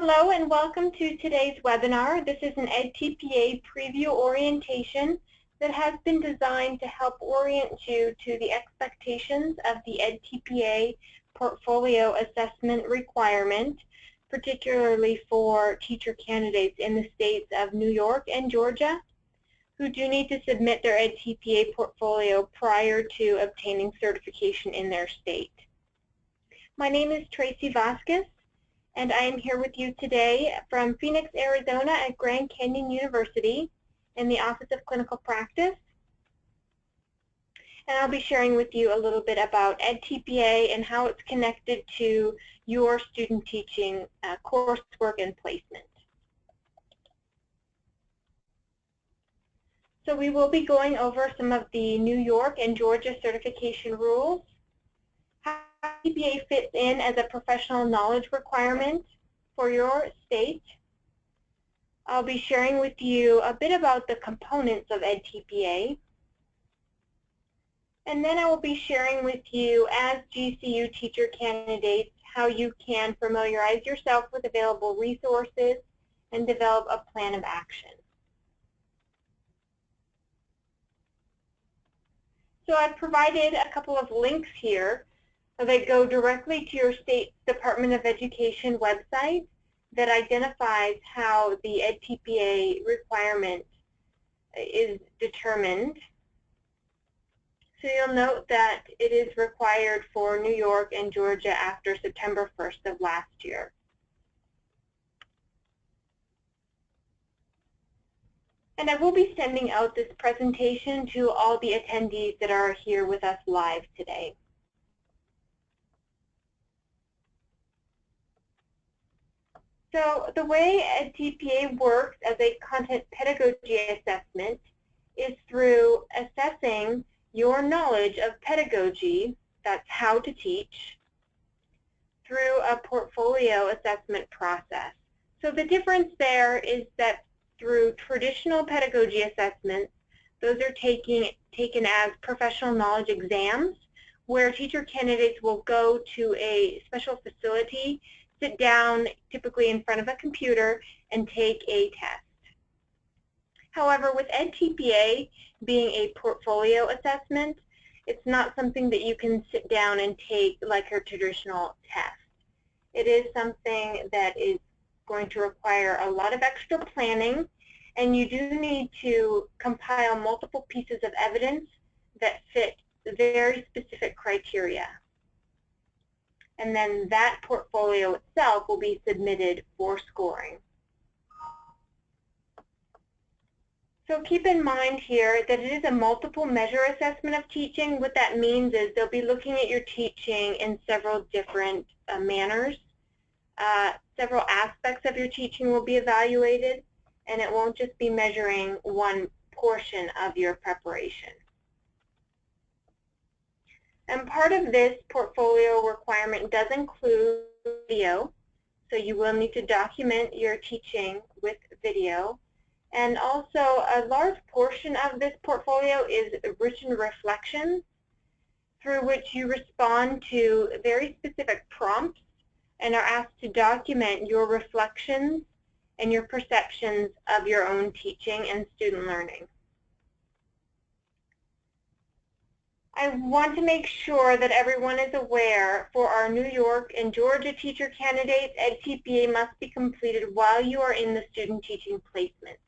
Hello and welcome to today's webinar. This is an EdTPA preview orientation that has been designed to help orient you to the expectations of the EdTPA portfolio assessment requirement, particularly for teacher candidates in the states of New York and Georgia who do need to submit their EdTPA portfolio prior to obtaining certification in their state. My name is Tracy Vasquez, and I am here with you today from Phoenix, Arizona at Grand Canyon University in the Office of Clinical Practice. And I'll be sharing with you a little bit about EdTPA and how it's connected to your student teaching coursework and placement. So we will be going over some of the New York and Georgia certification rules, how EdTPA fits in as a professional knowledge requirement for your state. I'll be sharing with you a bit about the components of EdTPA. And then I will be sharing with you, as GCU teacher candidates, how you can familiarize yourself with available resources and develop a plan of action. So I've provided a couple of links here that go directly to your state Department of Education website that identifies how the EdTPA requirement is determined. So you'll note that it is required for New York and Georgia after September 1st of last year. And I will be sending out this presentation to all the attendees that are here with us live today. So the way EdTPA works as a content pedagogy assessment is through assessing your knowledge of pedagogy, that's how to teach, through a portfolio assessment process. So the difference there is that through traditional pedagogy assessments, those are taken as professional knowledge exams, where teacher candidates will go to a special facility, sit down typically in front of a computer, and take a test. However, with EdTPA being a portfolio assessment, it's not something that you can sit down and take like a traditional test. It is something that is going to require a lot of extra planning, and you do need to compile multiple pieces of evidence that fit very specific criteria. And then that portfolio itself will be submitted for scoring. So keep in mind here that it is a multiple measure assessment of teaching. What that means is they'll be looking at your teaching in several different manners. Several aspects of your teaching will be evaluated, and it won't just be measuring one portion of your preparation. And part of this portfolio requirement does include video, so you will need to document your teaching with video. And also a large portion of this portfolio is written reflections, through which you respond to very specific prompts and are asked to document your reflections and your perceptions of your own teaching and student learning. I want to make sure that everyone is aware, for our New York and Georgia teacher candidates, EdTPA must be completed while you are in the student teaching placement.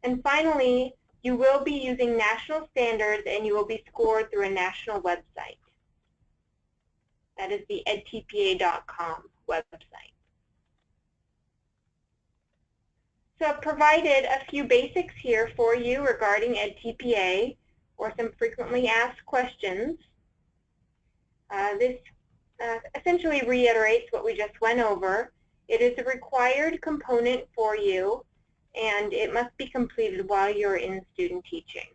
And finally, you will be using national standards, and you will be scored through a national website. That is the edtpa.com website. So I've provided a few basics here for you regarding EdTPA, or some frequently asked questions. This essentially reiterates what we just went over. It is a required component for you, and it must be completed while you're in student teaching.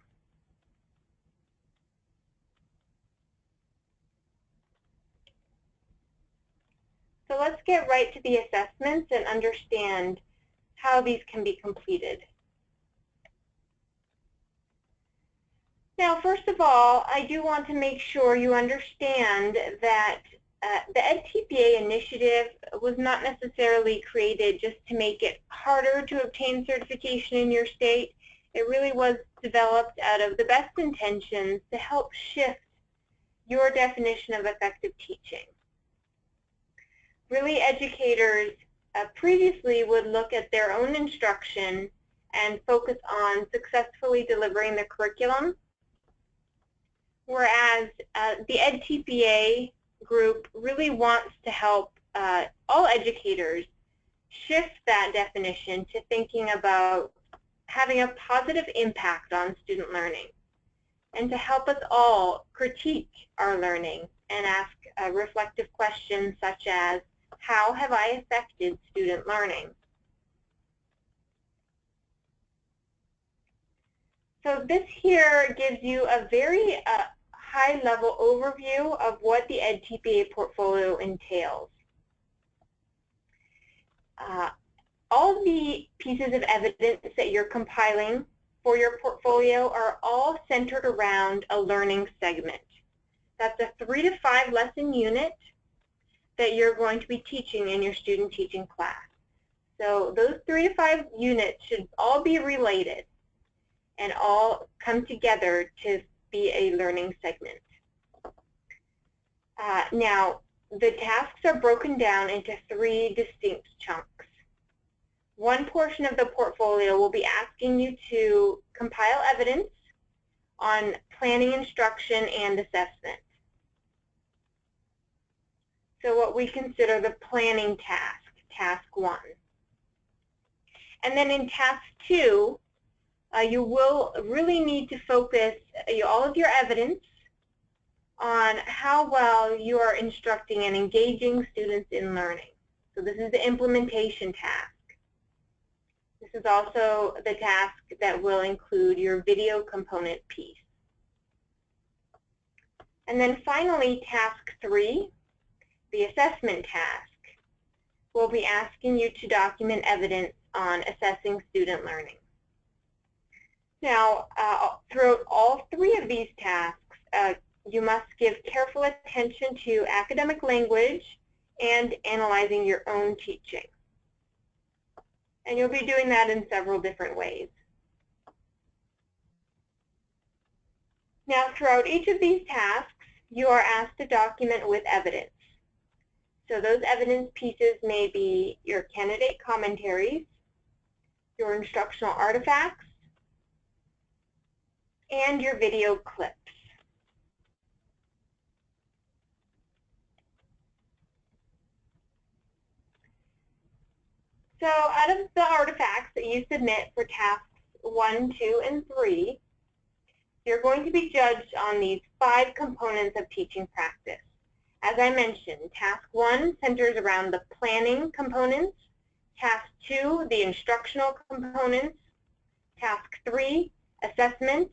So let's get right to the assessments and understand how these can be completed. Now, first of all, I do want to make sure you understand that the EdTPA initiative was not necessarily created just to make it harder to obtain certification in your state. It really was developed out of the best intentions to help shift your definition of effective teaching. Really, educators previously would look at their own instruction and focus on successfully delivering the curriculum, whereas the EdTPA group really wants to help all educators shift that definition to thinking about having a positive impact on student learning, and to help us all critique our learning and ask reflective questions such as, how have I affected student learning? So this here gives you a very high-level overview of what the EdTPA portfolio entails. All the pieces of evidence that you're compiling for your portfolio are all centered around a learning segment. That's a 3 to 5 lesson unit that you're going to be teaching in your student teaching class. So those 3 to 5 units should all be related and all come together to be a learning segment. Now, the tasks are broken down into 3 distinct chunks. One portion of the portfolio will be asking you to compile evidence on planning, instruction, and assessment. So what we consider the planning task, task 1. And then in task 2, you will really need to focus all of your evidence on how well you are instructing and engaging students in learning. So this is the implementation task. This is also the task that will include your video component piece. And then finally, task 3, the assessment task, will be asking you to document evidence on assessing student learning. Now, throughout all 3 of these tasks, you must give careful attention to academic language and analyzing your own teaching. And you'll be doing that in several different ways. Now, throughout each of these tasks, you are asked to document with evidence. So those evidence pieces may be your candidate commentaries, your instructional artifacts, and your video clips. So out of the artifacts that you submit for tasks 1, 2, and 3, you're going to be judged on these 5 components of teaching practice. As I mentioned, task 1 centers around the planning components, task 2, the instructional components, task 3, assessment,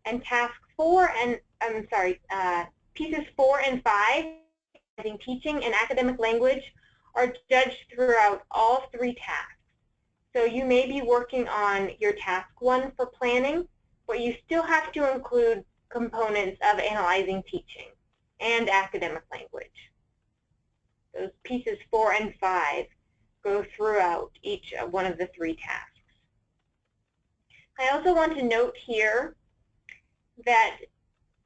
and task 4 and, pieces 4 and 5, teaching and academic language, are judged throughout all 3 tasks. So you may be working on your task 1 for planning, but you still have to include components of analyzing teaching and academic language. Those pieces 4 and 5 go throughout each one of the 3 tasks. I also want to note here that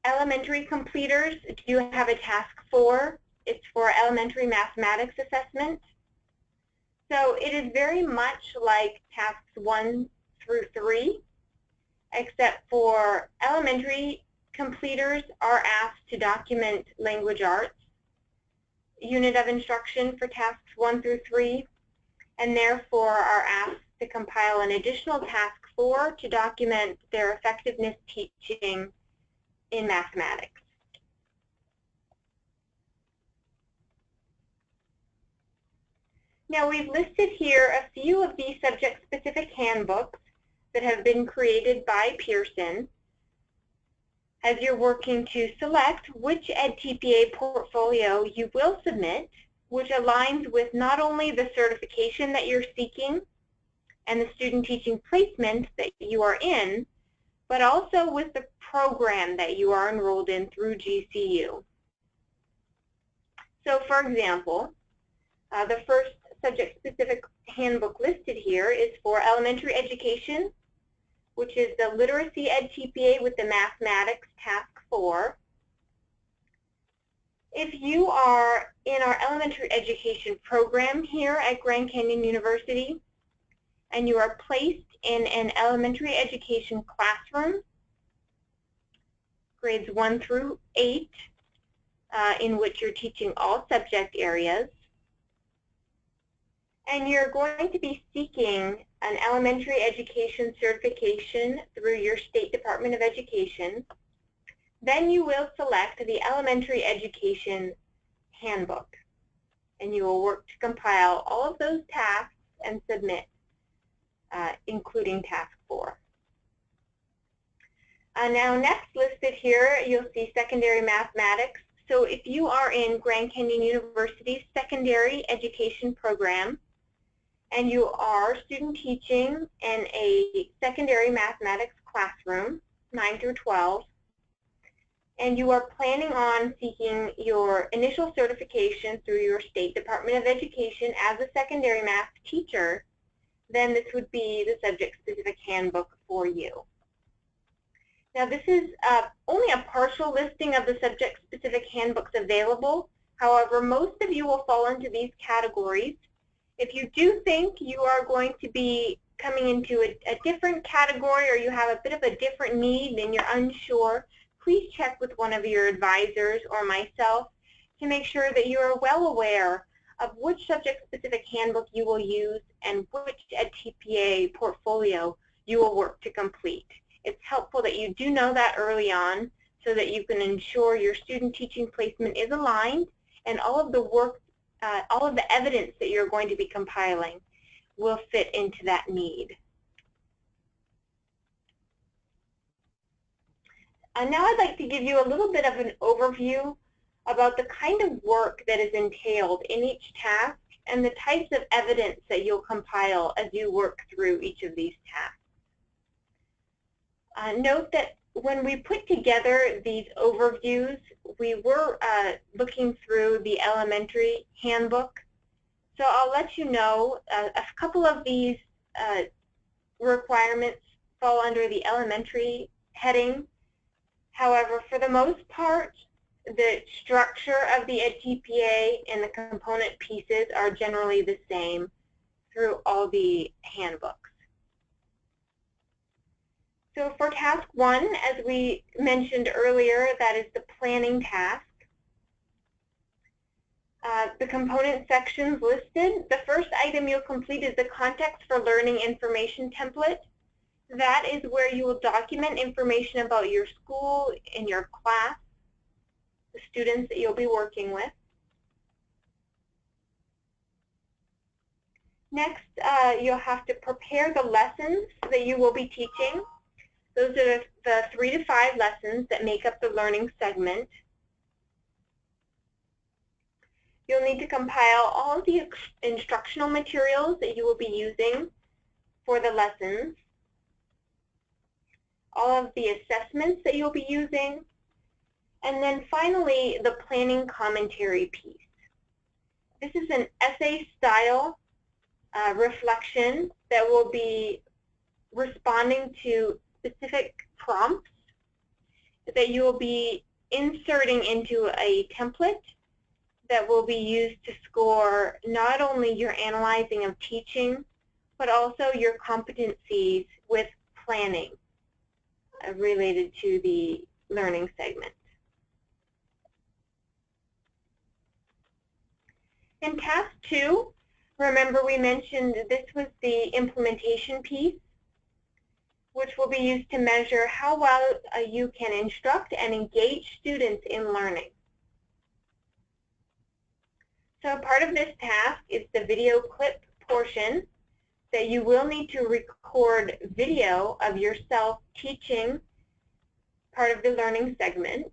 elementary completers do have a task 4. It's for elementary mathematics assessment. So it is very much like tasks 1 through 3, except for elementary completers are asked to document language arts unit of instruction for tasks 1 through 3, and therefore are asked to compile an additional task 4 to document their effectiveness teaching in mathematics. Now we've listed here a few of these subject-specific handbooks that have been created by Pearson as you're working to select which EdTPA portfolio you will submit, which aligns with not only the certification that you're seeking and the student teaching placement that you are in, but also with the program that you are enrolled in through GCU. So for example, The first subject-specific handbook listed here is for elementary education, which is the Literacy EdTPA with the Mathematics Task 4. If you are in our elementary education program here at Grand Canyon University, and you are placed in an elementary education classroom, grades 1 through 8, in which you're teaching all subject areas, and you're going to be seeking an elementary education certification through your State Department of Education, then you will select the Elementary Education Handbook, and you will work to compile all of those tasks and submit, including Task 4. Now next listed here, you'll see secondary mathematics. So if you are in Grand Canyon University's secondary education program, and you are student teaching in a secondary mathematics classroom, 9 through 12, and you are planning on seeking your initial certification through your State Department of Education as a secondary math teacher, then this would be the subject-specific handbook for you. Now this is only a partial listing of the subject-specific handbooks available. However, most of you will fall into these categories. If you do think you are going to be coming into a different category, or you have a bit of a different need and you're unsure, please check with one of your advisors or myself to make sure that you are well aware of which subject-specific handbook you will use and which EdTPA portfolio you will work to complete. It's helpful that you do know that early on so that you can ensure your student teaching placement is aligned and all of the work, all of the evidence that you're going to be compiling will fit into that need. Now I'd like to give you a little bit of an overview about the kind of work that is entailed in each task and the types of evidence that you'll compile as you work through each of these tasks. Note that when we put together these overviews, we were looking through the elementary handbook. So I'll let you know a couple of these requirements fall under the elementary heading. However, for the most part, the structure of the EdTPA and the component pieces are generally the same through all the handbooks. So for task 1, as we mentioned earlier, that is the planning task. The component sections listed. The first item you'll complete is the Context for Learning Information template. That is where you will document information about your school and your class, the students that you'll be working with. Next, you'll have to prepare the lessons that you will be teaching. Those are the 3 to 5 lessons that make up the learning segment. You'll need to compile all of the instructional materials that you will be using for the lessons, all of the assessments that you'll be using, and then finally the planning commentary piece. This is an essay-style reflection that will be responding to specific prompts that you will be inserting into a template that will be used to score not only your analyzing of teaching, but also your competencies with planning related to the learning segment. In task 2, remember we mentioned this was the implementation piece, which will be used to measure how well you can instruct and engage students in learning. So part of this task is the video clip portion that you will need to record video of yourself teaching part of the learning segment.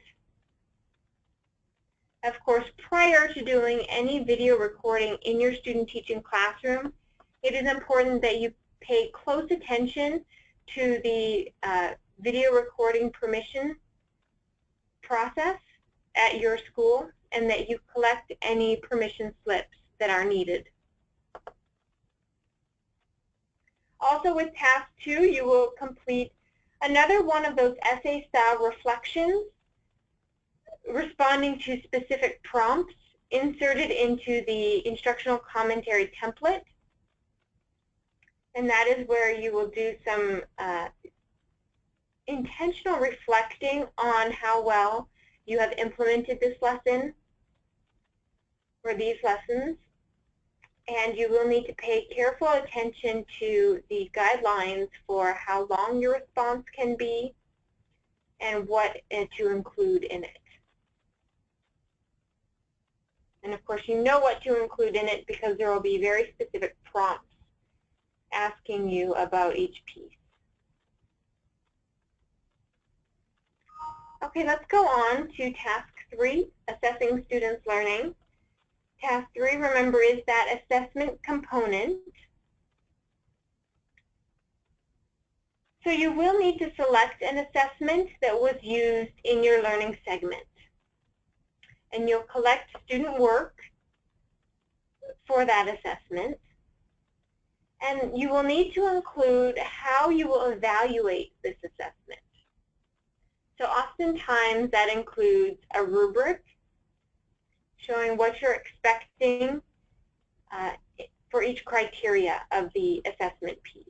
Of course, prior to doing any video recording in your student teaching classroom, it is important that you pay close attention to the video recording permission process at your school and that you collect any permission slips that are needed. Also with task 2, you will complete another one of those essay-style reflections responding to specific prompts inserted into the instructional commentary template. And that is where you will do some intentional reflecting on how well you have implemented this lesson or these lessons. And you will need to pay careful attention to the guidelines for how long your response can be and what to include in it. And of course, you know what to include in it because there will be very specific prompts asking you about each piece. Okay, let's go on to task 3, assessing students' learning. Task 3, remember, is that assessment component. So you will need to select an assessment that was used in your learning segment. And you'll collect student work for that assessment. And you will need to include how you will evaluate this assessment. So oftentimes that includes a rubric showing what you're expecting for each criteria of the assessment piece.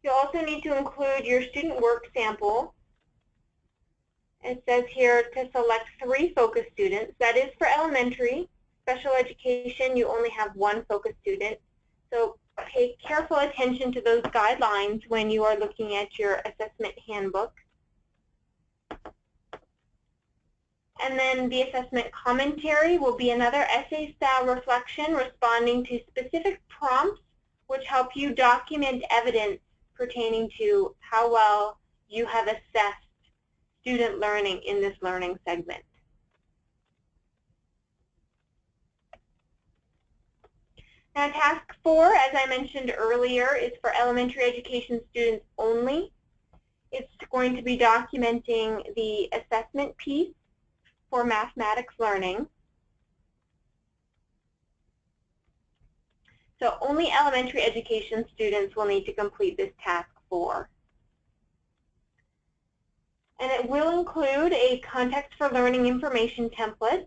You'll also need to include your student work sample. It says here to select 3 focus students. That is for elementary. Special education, you only have 1 focus student. So pay careful attention to those guidelines when you are looking at your assessment handbook. And then the assessment commentary will be another essay-style reflection responding to specific prompts which help you document evidence pertaining to how well you have assessed student learning in this learning segment. Now task 4, as I mentioned earlier, is for elementary education students only. It's going to be documenting the assessment piece for mathematics learning. So only elementary education students will need to complete this task 4. And it will include a context for learning information template,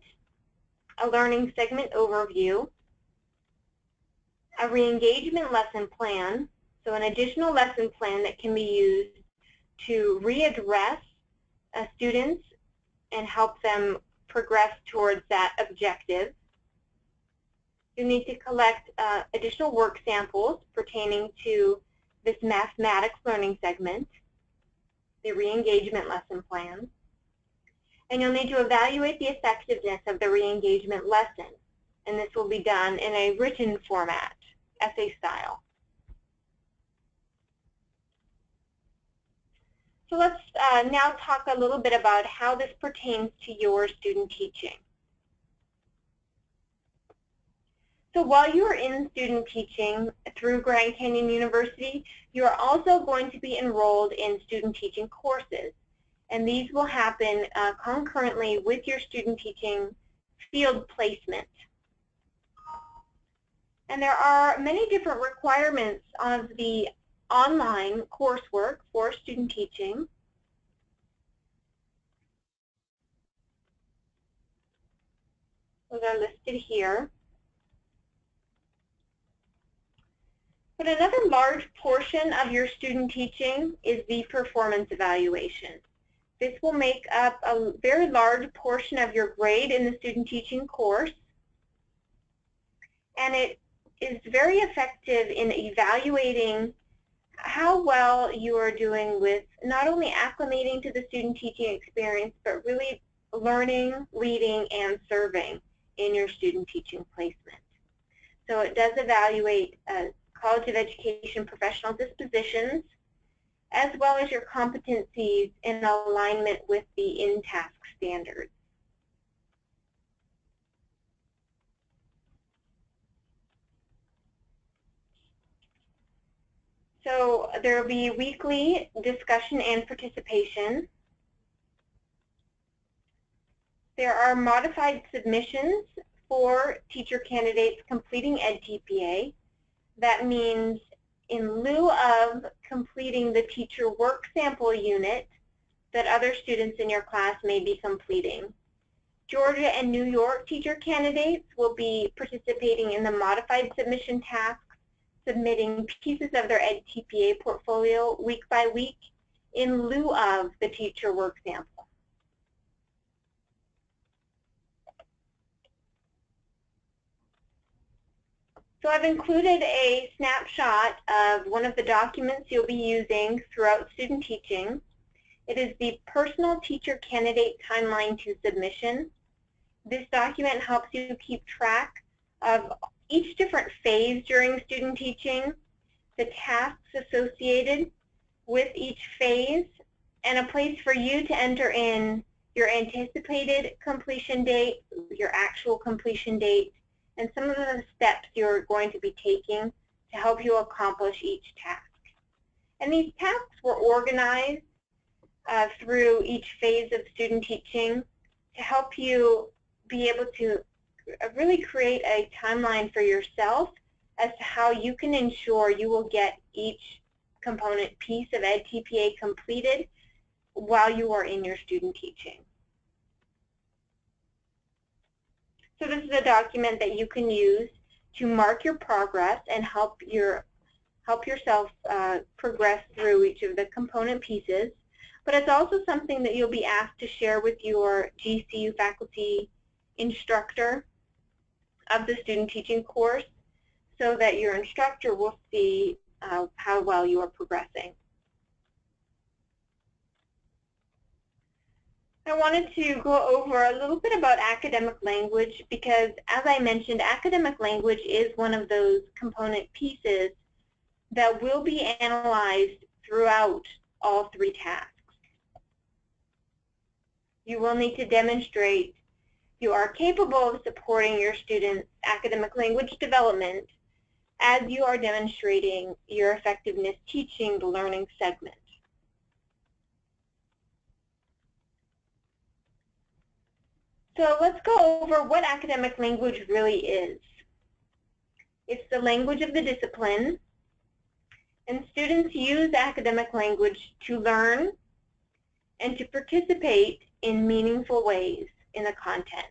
a learning segment overview, a re-engagement lesson plan, so an additional lesson plan that can be used to readdress students and help them progress towards that objective. You need to collect additional work samples pertaining to this mathematics learning segment, the re-engagement lesson plan, and you'll need to evaluate the effectiveness of the re-engagement lesson, and this will be done in a written format, essay style. So let's now talk a little bit about how this pertains to your student teaching. So while you are in student teaching through Grand Canyon University, you are also going to be enrolled in student teaching courses. And these will happen concurrently with your student teaching field placement. And there are many different requirements of the online coursework for student teaching. Those are listed here. But another large portion of your student teaching is the performance evaluation. This will make up a very large portion of your grade in the student teaching course. And it is very effective in evaluating how well you are doing with not only acclimating to the student teaching experience, but really learning, leading, and serving in your student teaching placement. So it does evaluate College of Education professional dispositions, as well as your competencies in alignment with the in-task standards. So there will be weekly discussion and participation. There are modified submissions for teacher candidates completing EdTPA. That means in lieu of completing the teacher work sample unit that other students in your class may be completing, Georgia and New York teacher candidates will be participating in the modified submission tasks, submitting pieces of their EdTPA portfolio week by week in lieu of the teacher work sample. So I've included a snapshot of one of the documents you'll be using throughout student teaching. It is the Personal Teacher Candidate Timeline to Submission. This document helps you keep track of each different phase during student teaching, the tasks associated with each phase, and a place for you to enter in your anticipated completion date, your actual completion date, and some of the steps you're going to be taking to help you accomplish each task. And these tasks were organized through each phase of student teaching to help you be able to really create a timeline for yourself as to how you can ensure you will get each component piece of EdTPA completed while you are in your student teaching. So this is a document that you can use to mark your progress and help yourself progress through each of the component pieces. But it's also something that you'll be asked to share with your GCU faculty instructor of the student teaching course so that your instructor will see how well you are progressing. I wanted to go over a little bit about academic language because, as I mentioned, academic language is one of those component pieces that will be analyzed throughout all three tasks. You will need to demonstrate you are capable of supporting your students' academic language development as you are demonstrating your effectiveness teaching the learning segment. So let's go over what academic language really is. It's the language of the discipline, and students use academic language to learn and to participate in meaningful ways in the content.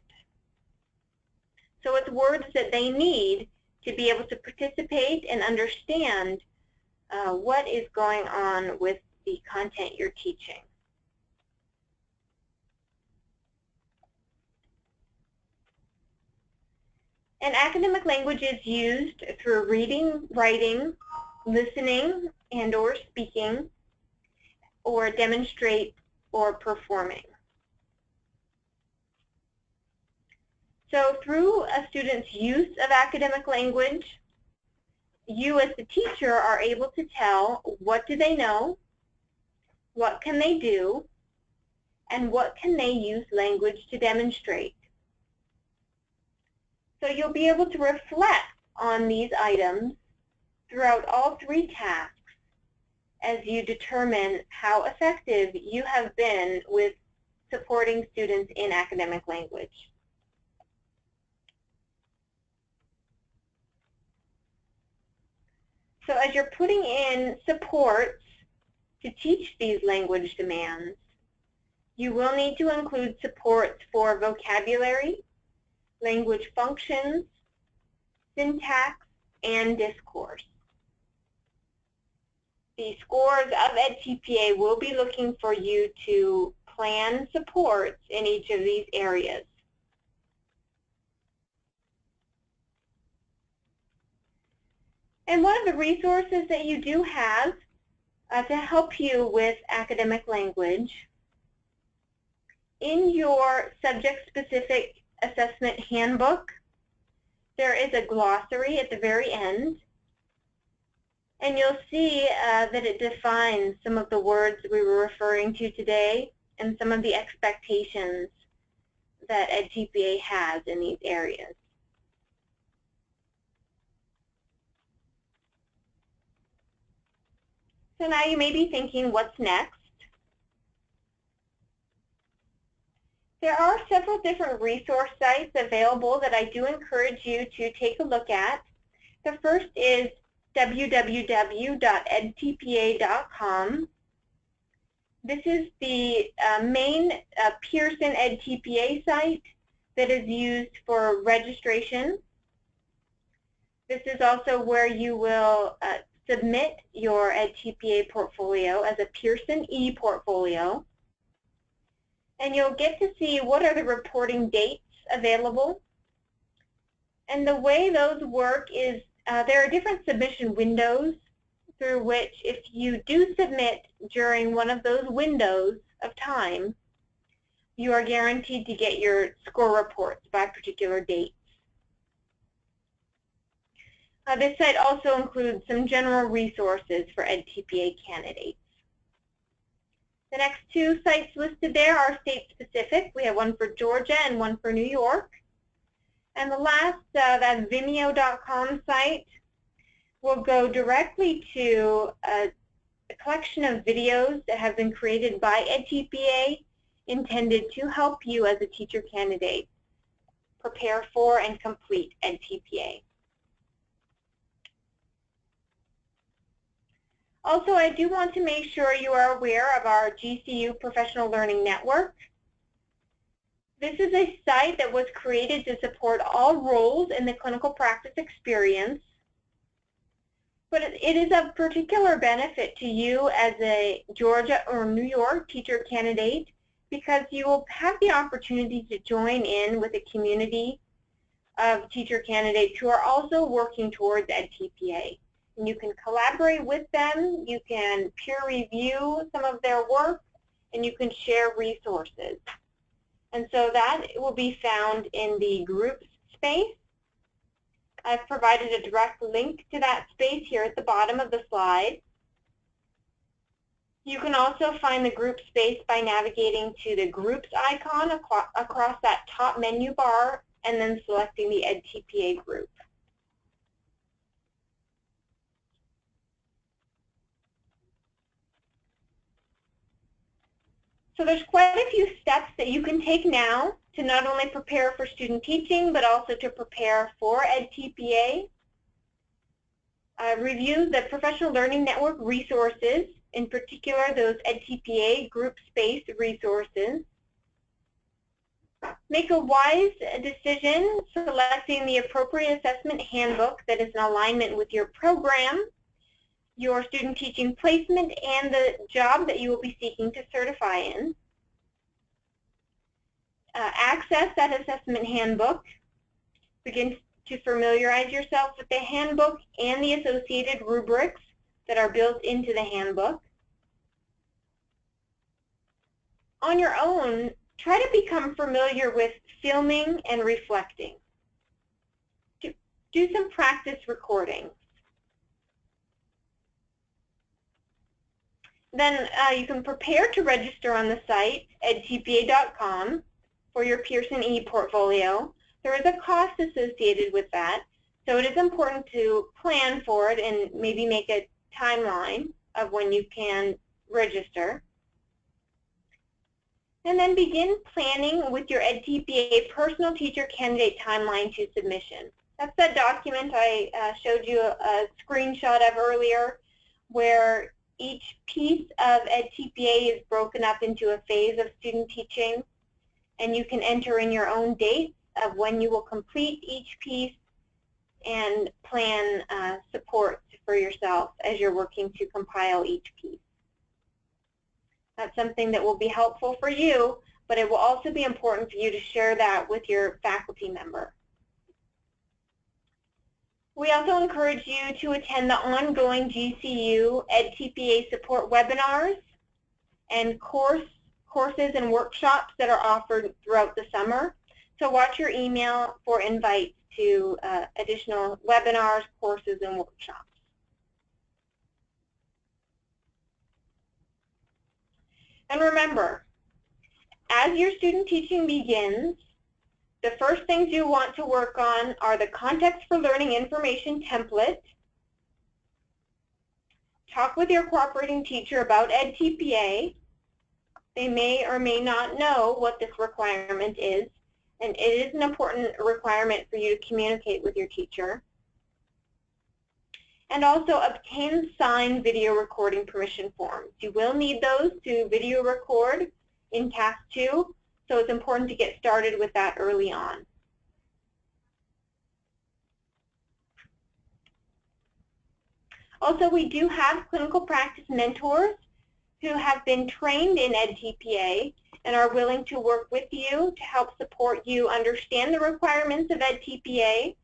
So it's words that they need to be able to participate and understand what is going on with the content you're teaching. And academic language is used through reading, writing, listening, and/or speaking, or demonstrate or performing. So through a student's use of academic language, you as the teacher are able to tell what do they know, what can they do, and what can they use language to demonstrate. So you'll be able to reflect on these items throughout all three tasks as you determine how effective you have been with supporting students in academic language. So as you're putting in supports to teach these language demands, you will need to include supports for vocabulary, language functions, syntax, and discourse. The scores of EdTPA will be looking for you to plan supports in each of these areas. And one of the resources that you do have to help you with academic language, in your subject-specific assessment handbook, there is a glossary at the very end, and you'll see that it defines some of the words we were referring to today and some of the expectations that EdTPA has in these areas. So now you may be thinking, what's next? There are several different resource sites available that I do encourage you to take a look at. The first is www.edtpa.com. This is the main Pearson EdTPA site that is used for registration. This is also where you will submit your EdTPA portfolio as a Pearson e-portfolio. And you'll get to see what are the reporting dates available. And the way those work is there are different submission windows through which, if you do submit during one of those windows of time, you are guaranteed to get your score reports by particular dates. This site also includes some general resources for EdTPA candidates. The next two sites listed there are state-specific. We have one for Georgia and one for New York. And the last, that Vimeo.com site, will go directly to a collection of videos that have been created by EdTPA intended to help you as a teacher candidate prepare for and complete EdTPA. Also, I do want to make sure you are aware of our GCU Professional Learning Network. This is a site that was created to support all roles in the clinical practice experience, but it is of particular benefit to you as a Georgia or New York teacher candidate because you will have the opportunity to join in with a community of teacher candidates who are also working towards EdTPA. And you can collaborate with them, you can peer review some of their work, and you can share resources. And so that will be found in the groups space. I've provided a direct link to that space here at the bottom of the slide. You can also find the group space by navigating to the groups icon across that top menu bar and then selecting the EdTPA group. So there's quite a few steps that you can take now to not only prepare for student teaching, but also to prepare for EdTPA. Review the Professional Learning Network resources, in particular those EdTPA group space resources. Make a wise decision selecting the appropriate assessment handbook that is in alignment with your program, your student teaching placement, and the job that you will be seeking to certify in. Access that assessment handbook. Begin to familiarize yourself with the handbook and the associated rubrics that are built into the handbook. On your own, try to become familiar with filming and reflecting. Do some practice recording. Then you can prepare to register on the site, edtpa.com, for your Pearson e-portfolio. There is a cost associated with that, so it is important to plan for it and maybe make a timeline of when you can register. And then begin planning with your EdTPA personal teacher candidate timeline to submission. That's that document I showed you a screenshot of earlier, where each piece of EdTPA is broken up into a phase of student teaching, and you can enter in your own dates of when you will complete each piece and plan support for yourself as you're working to compile each piece. That's something that will be helpful for you, but it will also be important for you to share that with your faculty member. We also encourage you to attend the ongoing GCU EdTPA support webinars and courses and workshops that are offered throughout the summer. So watch your email for invites to additional webinars, courses, and workshops. And remember, as your student teaching begins, the first things you want to work on are the Context for Learning Information template. Talk with your cooperating teacher about EdTPA. They may or may not know what this requirement is, and it is an important requirement for you to communicate with your teacher. And also obtain signed video recording permission forms. You will need those to video record in Task 2, so it's important to get started with that early on. Also, we do have clinical practice mentors who have been trained in EdTPA and are willing to work with you to help support you understand the requirements of EdTPA.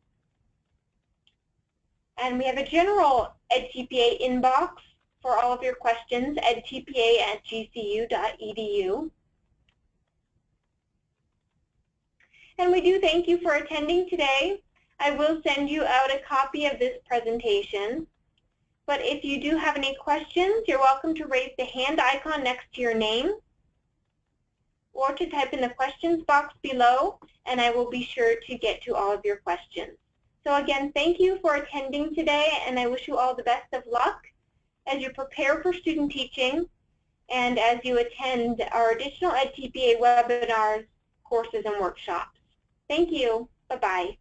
And we have a general EdTPA inbox for all of your questions, edtpa@gcu.edu. And we do thank you for attending today. I will send you out a copy of this presentation. But if you do have any questions, you're welcome to raise the hand icon next to your name or to type in the questions box below, and I will be sure to get to all of your questions. So again, thank you for attending today, and I wish you all the best of luck as you prepare for student teaching and as you attend our additional EdTPA webinars, courses, and workshops. Thank you. Bye-bye.